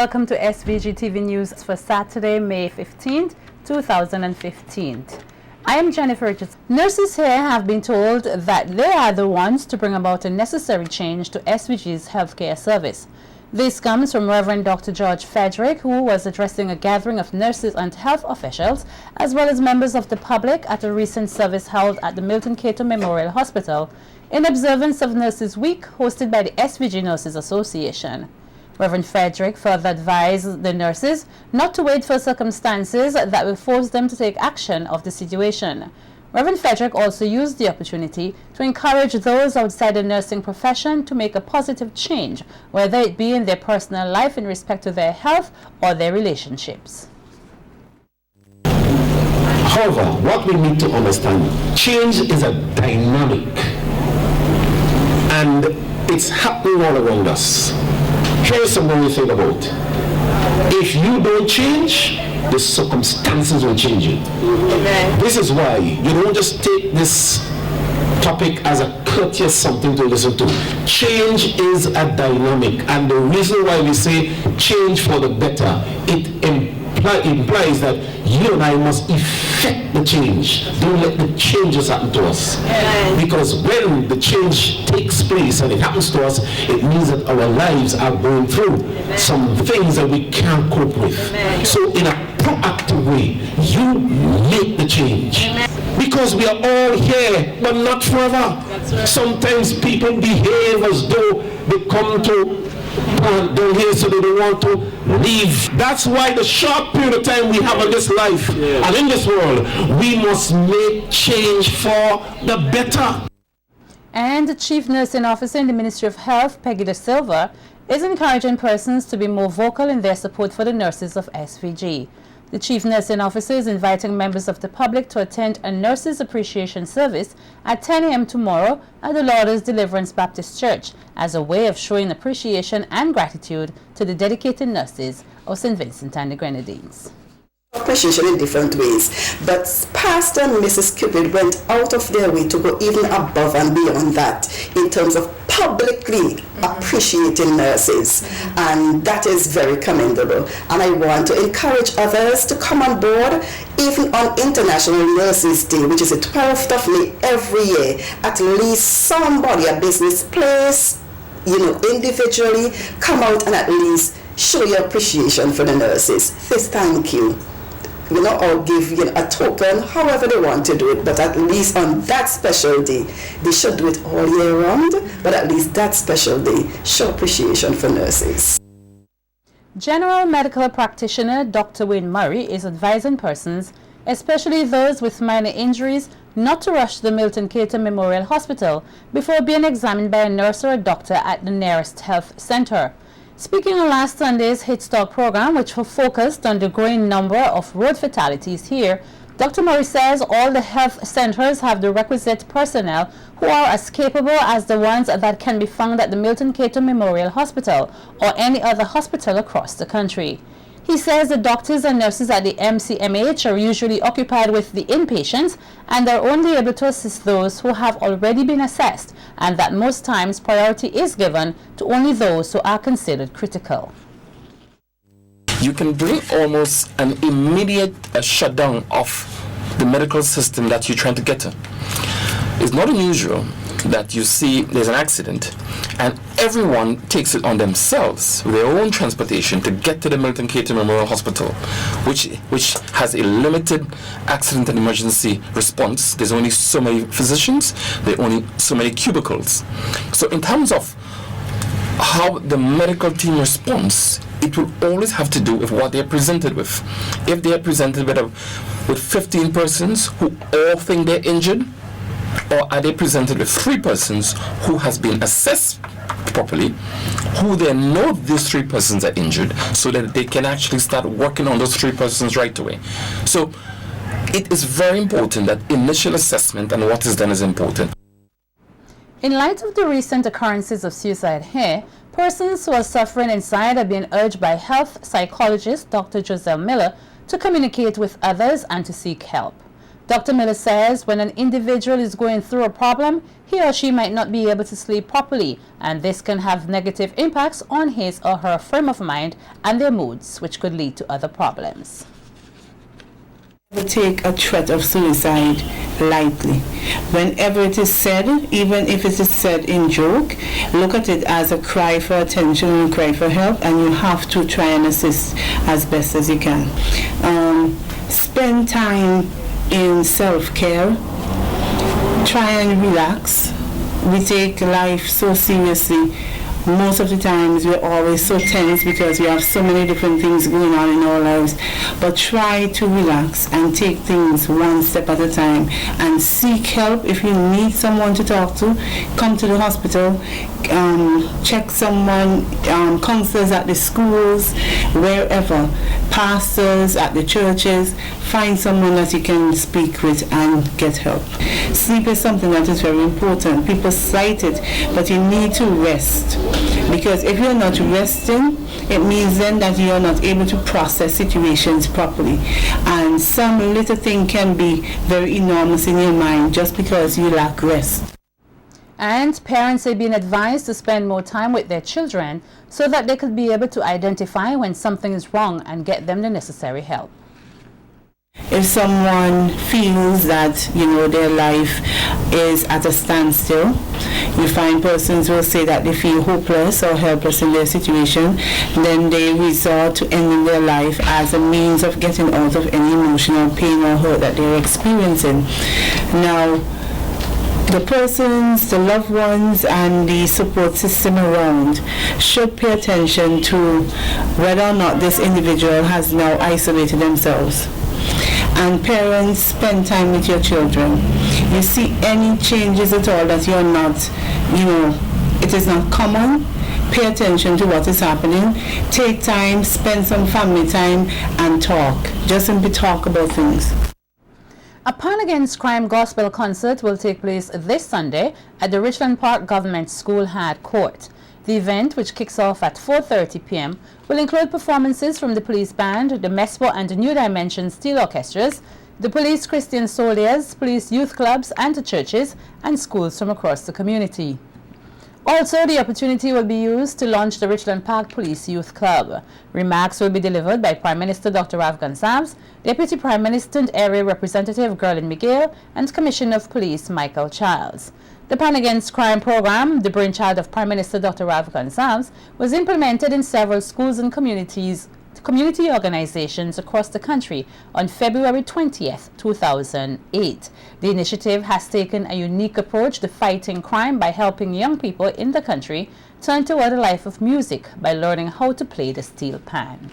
welcome to SVG-TV News for Saturday, May 15th, 2015. I am Jennifer Richards. Nurses here have been told that they are the ones to bring about a necessary change to SVG's healthcare service. This comes from Reverend Dr. George Frederick, who was addressing a gathering of nurses and health officials, as well as members of the public at a recent service held at the Milton Cato Memorial Hospital in observance of Nurses Week hosted by the SVG Nurses Association. Reverend Frederick further advised the nurses not to wait for circumstances that will force them to take action of the situation. Reverend Frederick also used the opportunity to encourage those outside the nursing profession to make a positive change, whether it be in their personal life in respect to their health or their relationships. However, what we need to understand, change is a dynamic and it's happening all around us. Here's something to think about. If you don't change, the circumstances will change it. Amen. This is why you don't just take this topic as a courteous something to listen to. Change is a dynamic, and the reason why we say change for the better, it implies that you and I must effect the change. Don't let the changes happen to us. Amen. Because when the change takes place and it happens to us, it means that our lives are going through some things that we can't cope with. Amen. So in a proactive way, you make the change. Amen. Because we are all here, but not forever. Right. Sometimes people behave as though they come to down here so they don't want to leave. That's why the short period of time we have in this life and in this world, we must make change for the better. And the Chief Nursing Officer in the Ministry of Health, Peggy Silva, is encouraging persons to be more vocal in their support for the nurses of SVG. The Chief Nursing Officer is inviting members of the public to attend a Nurses Appreciation Service at 10 a.m. tomorrow at the Lourdes Deliverance Baptist Church as a way of showing appreciation and gratitude to the dedicated nurses of St. Vincent and the Grenadines. Appreciation in different ways, but Pastor and Mrs. Cupid went out of their way to go even above and beyond that in terms of publicly appreciating nurses, and that is very commendable. And I want to encourage others to come on board, even on International Nurses Day, which is the 12th of May every year. At least somebody, a business place, individually, come out and at least show your appreciation for the nurses. Say thank you. Or give a token, however they want to do it, but at least on that special day, they should do it all year round, but at least that special day, show appreciation for nurses. General Medical Practitioner Dr. Wayne Murray is advising persons, especially those with minor injuries, not to rush to the Milton Cato Memorial Hospital before being examined by a nurse or a doctor at the nearest health center. Speaking on last Sunday's Hit Talk program, which focused on the growing number of road fatalities here, Dr. Murray says all the health centers have the requisite personnel who are as capable as the ones that can be found at the Milton Cato Memorial Hospital or any other hospital across the country. He says the doctors and nurses at the MCMH are usually occupied with the inpatients and are only able to assist those who have already been assessed, and that most times priority is given to only those who are considered critical. You can bring almost an immediate shutdown of the medical system that you're trying to get to. It's not unusual that you see there's an accident and everyone takes it on themselves with their own transportation to get to the Milton Cato Memorial Hospital, which has a limited accident and emergency response. There's only so many physicians, there are only so many cubicles. So in terms of how the medical team responds, it will always have to do with what they're presented with. If they are presented with 15 persons who all think they're injured, or are they presented with 3 persons who has been assessed properly, who then know these 3 persons are injured, so that they can actually start working on those 3 persons right away. So it is very important that initial assessment and what is done is important. In light of the recent occurrences of suicide here, persons who are suffering inside are being urged by health psychologist Dr. Jozelle to communicate with others and to seek help. Dr. Miller says when an individual is going through a problem, he or she might not be able to sleep properly, and this can have negative impacts on his or her frame of mind and their moods, which could lead to other problems. Take a threat of suicide lightly. Whenever it is said, even if it is said in joke, look at it as a cry for attention and a cry for help, and you have to try and assist as best as you can. Spend time in self-care. Try and relax. We take life so seriously. Most of the times we're always so tense because we have so many different things going on in our lives. But try to relax and take things one step at a time and seek help. If you need someone to talk to, come to the hospital, check someone, counselors at the schools, wherever, pastors at the churches. Find someone that you can speak with and get help. Sleep is something that is very important. People cite it, but you need to rest. Because if you're not resting, it means then that you're not able to process situations properly. And some little thing can be very enormous in your mind just because you lack rest. And parents are being advised to spend more time with their children so that they could be able to identify when something is wrong and get them the necessary help. If someone feels that, their life is at a standstill, you find persons will say that they feel hopeless or helpless in their situation, then they resort to ending their life as a means of getting out of any emotional pain or hurt that they're experiencing. Now, the persons, the loved ones, and the support system around should pay attention to whether or not this individual has now isolated themselves. And parents, spend time with your children. You see any changes at all that you're not, it is not common, pay attention to what is happening. Take time, spend some family time, and talk. Just simply talk about things. A Pan Against Crime Gospel concert will take place this Sunday at the Richland Park Government School Hard Court. The event, which kicks off at 4:30 p.m., will include performances from the Police Band, the Mespo and New Dimension Steel Orchestras, the Police Christian Soldiers, Police Youth Clubs and the churches, and schools from across the community. Also, the opportunity will be used to launch the Richland Park Police Youth Club. Remarks will be delivered by Prime Minister Dr. Rav Gonsalves, Deputy Prime Minister and Area Representative Gerlin Miguel, and Commissioner of Police Michael Charles. The Pan Against Crime program, the brainchild of Prime Minister Dr. Rav Gonsalves, was implemented in several schools and community organizations across the country on February 20th, 2008. The initiative has taken a unique approach to fighting crime by helping young people in the country turn toward a life of music by learning how to play the steel pan.